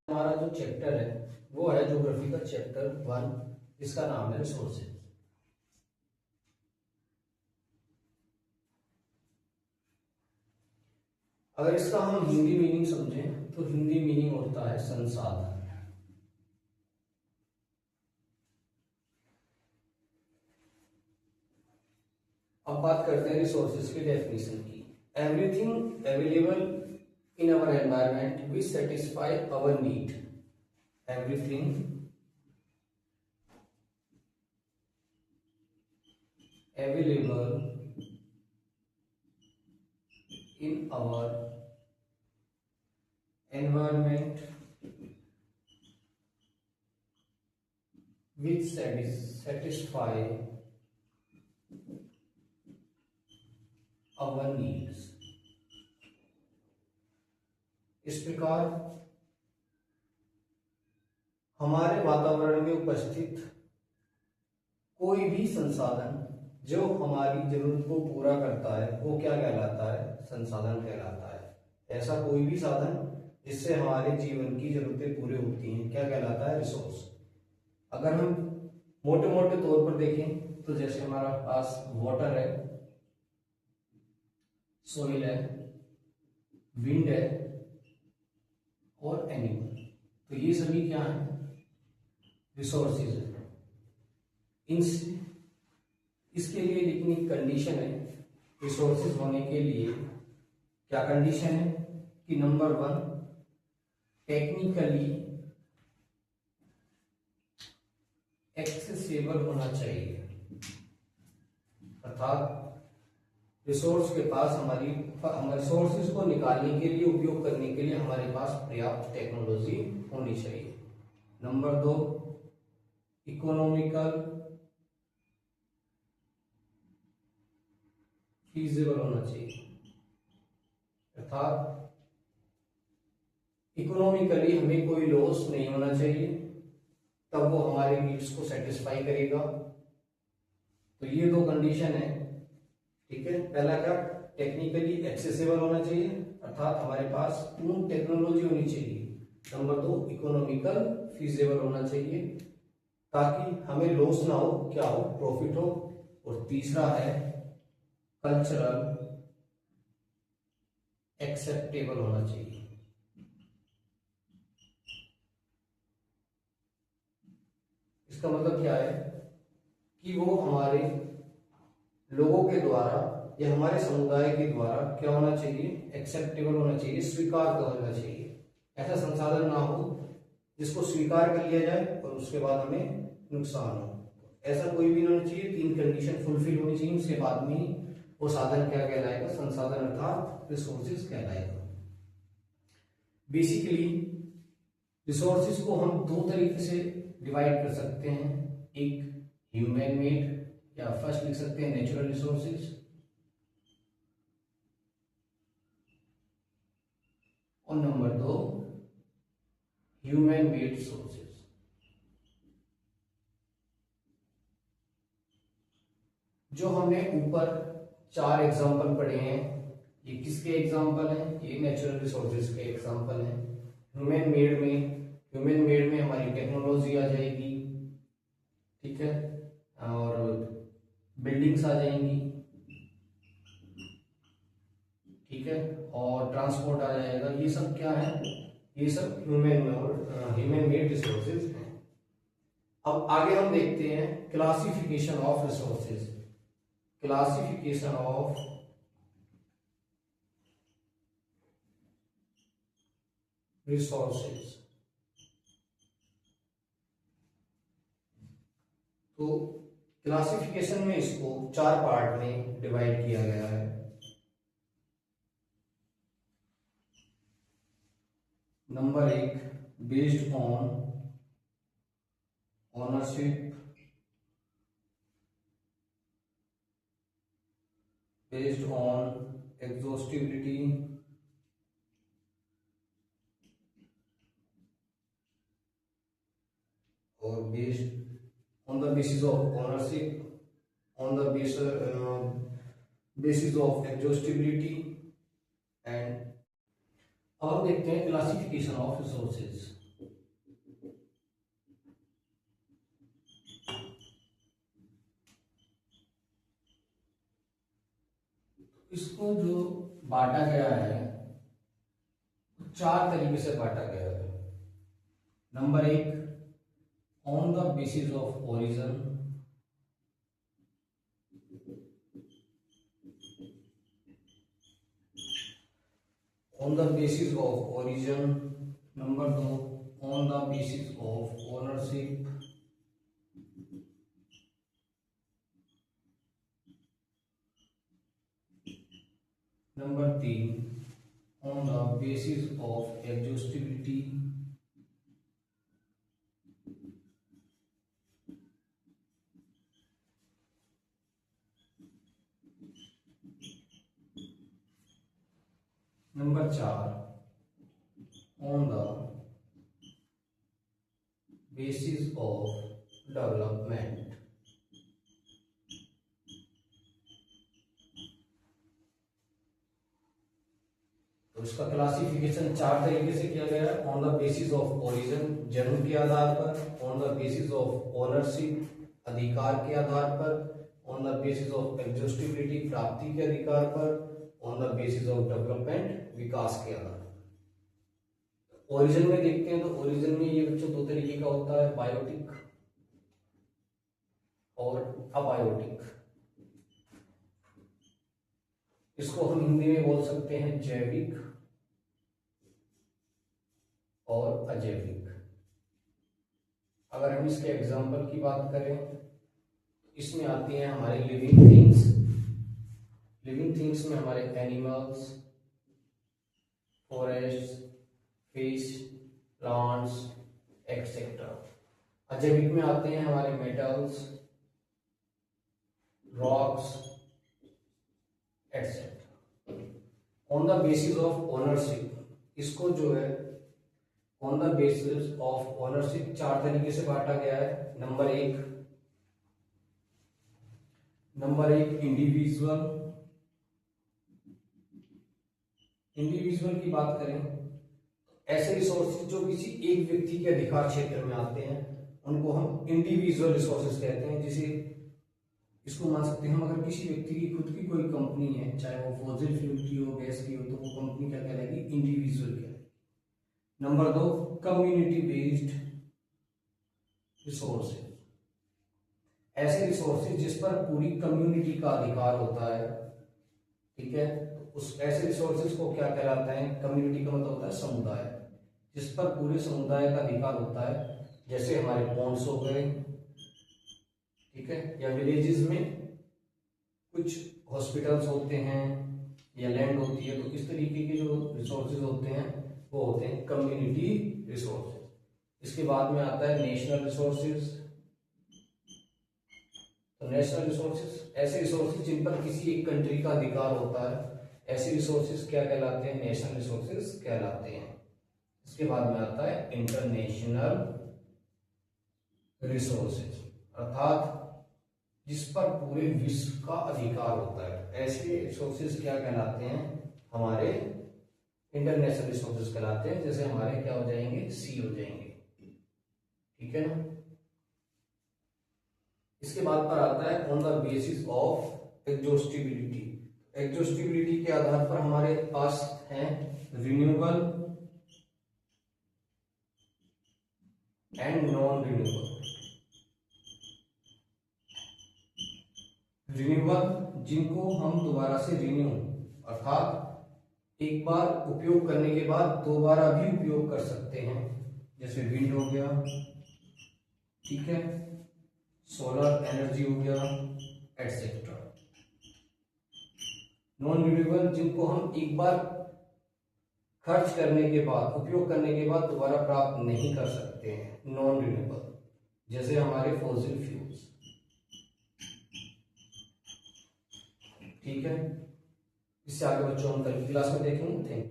हमारा जो चैप्टर है वो है ज्योग्राफी का चैप्टर 1, जिसका नाम है रिसोर्सेज। अगर इसका हम हिंदी मीनिंग समझें तो हिंदी मीनिंग होता है संसाधन। अब बात करते हैं रिसोर्सेज की डेफिनेशन की। Everything available in our environment which satisfy our need. Everything available in our environment which satisfy our needs। इस प्रकार हमारे वातावरण में उपस्थित कोई भी संसाधन जो हमारी जरूरत को पूरा करता है वो क्या कहलाता है? संसाधन कहलाता है। ऐसा कोई भी साधन जिससे हमारे जीवन की जरूरतें पूरी होती हैं क्या कहलाता है? रिसोर्स। अगर हम मोटे मोटे तौर पर देखें तो जैसे हमारा पास वाटर है, सोइल है, विंड है और एनिमल, तो ये सभी क्या है? रिसोर्सेज है। इसके लिए लेकिन एक कंडीशन है। रिसोर्सेज होने के लिए क्या कंडीशन है कि नंबर 1, टेक्निकली एक्सेसिबल होना चाहिए, अर्थात रिसोर्स के पास हमारी रिसोर्सेज को निकालने के लिए, उपयोग करने के लिए हमारे पास पर्याप्त टेक्नोलॉजी होनी चाहिए। नंबर 2, इकोनॉमिकल फीजिबल होना चाहिए, अर्थात इकोनॉमिकली हमें कोई लॉस नहीं होना चाहिए, तब वो हमारे नीड्स को सेटिस्फाई करेगा। तो ये 2 कंडीशन है, ठीक है। पहला क्या? टेक्निकली एक्सेसिबल होना चाहिए, अर्थात हमारे पास पूर्ण टेक्नोलॉजी होनी चाहिए। नंबर 2, इकोनॉमिकल फीजिबल होना चाहिए ताकि हमें लॉस ना हो, क्या हो? प्रॉफिट हो। और तीसरा है कल्चरल एक्सेप्टेबल होना चाहिए। इसका मतलब क्या है कि वो हमारे लोगों के द्वारा या हमारे समुदाय के द्वारा क्या होना चाहिए? एक्सेप्टेबल होना चाहिए, स्वीकार होना चाहिए। ऐसा संसाधन ना हो जिसको स्वीकार कर लिया जाए और उसके बाद हमें नुकसान हो। ऐसा कोई भी नहीं होना चाहिए। 3 कंडीशन फुलफिल होनी चाहिए, उसके बाद में वो साधन क्या कहलाएगा? संसाधन अर्थात रिसोर्सेज कहलाएगा। बेसिकली रिसोर्सेज को हम 2 तरीके से डिवाइड कर सकते हैं। एक ह्यूमन मेड, या फर्स्ट लिख सकते हैं नेचुरल रिसोर्सेज, और नंबर 2 ह्यूमन मेड रिसोर्सेज। जो हमने ऊपर 4 एग्जांपल पढ़े हैं, ये किसके एग्जांपल हैं? ये नेचुरल रिसोर्सेज के एग्जांपल हैं। ह्यूमन मेड में हमारी टेक्नोलॉजी आ जाएगी, ठीक है, और बिल्डिंग्स आ जाएंगी, ठीक है, और ट्रांसपोर्ट आ जाएगा। ये सब क्या है? ये सब ह्यूमन मेड रिसोर्सेज हैं। अब आगे हम देखते हैं classification of resources. Classification of resources. तो क्लासिफिकेशन में इसको 4 पार्ट में डिवाइड किया गया है। Number 1, based on ownership, based on exhaustibility, और based on the basis of ownership, on the basis of exhaustibility and अब देखते हैं क्लासिफिकेशन ऑफ रिसोर्सेज। इसको जो बांटा गया है, चार तरीके से बांटा गया है। नंबर एक, on the basis of origin. On the basis of origin. Number दो, on the basis of ownership. Number तीन, on the basis of exhaustibility. Number चार, on the basis of development. तो इसका क्लासिफिकेशन चार तरीके से किया गया है। On the basis of origin, जन्म के आधार पर। On the basis of ownership, अधिकार के आधार पर। On the basis of exhaustibility, प्राप्ति के अधिकार पर। On the basis of development, विकास के आधार पर। ओरिजिन में देखते हैं तो ओरिजिन में ये बच्चों दो तरीके का होता है, बायोटिक और अबायोटिक। इसको हम हिंदी में बोल सकते हैं जैविक और अजैविक। अगर हम इसके एग्जाम्पल की बात करें, इसमें आती हैं हमारे लिविंग थिंग्स। लिविंग थिंग्स में हमारे animals, forest, fish, plants, etcetera. अजैविक में आते हैं हमारे metals, rocks, etcetera. On the basis of ownership, इसको जो है on the basis of ownership चार तरीके से बांटा गया है। नंबर एक इंडिविजुअल। इंडिविजुअल की बात करें, ऐसे रिसोर्सेज जो किसी एक व्यक्ति के अधिकार क्षेत्र में आते हैं उनको हम इंडिविजुअल रिसोर्सेज कहते हैं। जिसे इसको मान सकते हैं हम, अगर किसी व्यक्ति की खुद की कोई कंपनी है, चाहे वो फॉसिल फ्यूल की हो, गैस की हो, तो वो कंपनी क्या कहलाएगी? इंडिविजुअल कहलाएगी। नंबर दो, कम्युनिटी बेस्ड रिसोर्सेज। ऐसे रिसोर्सेज जिस पर पूरी कम्युनिटी का अधिकार होता है, ठीक है, तो उस ऐसे रिसोर्सेज को क्या कहलाता है? कम्युनिटी का मतलब होता है समुदाय, जिस पर पूरे समुदाय का अधिकार होता है। जैसे हमारे पॉन्ड्स हो गए, ठीक है, या विलेजेस में कुछ हॉस्पिटल्स होते हैं या लैंड होती है, तो इस तरीके के जो रिसोर्सेज होते हैं वो होते हैं कम्युनिटी रिसोर्सेज। इसके बाद में आता है नेशनल रिसोर्सेज। तो नेशनल रिसोर्सेज ऐसे रिसोर्सेज जिन पर किसी एक कंट्री का अधिकार होता है, ऐसे रिसोर्सेज क्या कहलाते हैं? नेशनल रिसोर्सेज कहलाते हैं। इसके बाद में आता है इंटरनेशनल रिसोर्सेज, अर्थात जिस पर पूरे विश्व का अधिकार होता है, ऐसे रिसोर्सेज क्या कहलाते हैं? हमारे इंटरनेशनल रिसोर्सेज कहलाते हैं। जैसे हमारे क्या हो जाएंगे? सी हो जाएंगे, ठीक है ना। इसके बाद पर आता है on the basis of exhaustibility. Exhaustibility के आधार पर हमारे पास है renewable and non renewable. Renewable जिनको हम दोबारा से रिन्यू, अर्थात एक बार उपयोग करने के बाद दोबारा भी उपयोग कर सकते हैं, जैसे विंड हो गया, ठीक है, सोलर एनर्जी हो गया, एटसेट्रा। नॉन रिन्यूएबल जिनको हम एक बार खर्च करने के बाद, उपयोग करने के बाद दोबारा प्राप्त नहीं कर सकते हैं, नॉन रिन्यूएबल, जैसे हमारे फॉसिल फ्यूल्स, ठीक है। इससे आगे बच्चों हम कल की क्लास में देखेंगे। Thank you.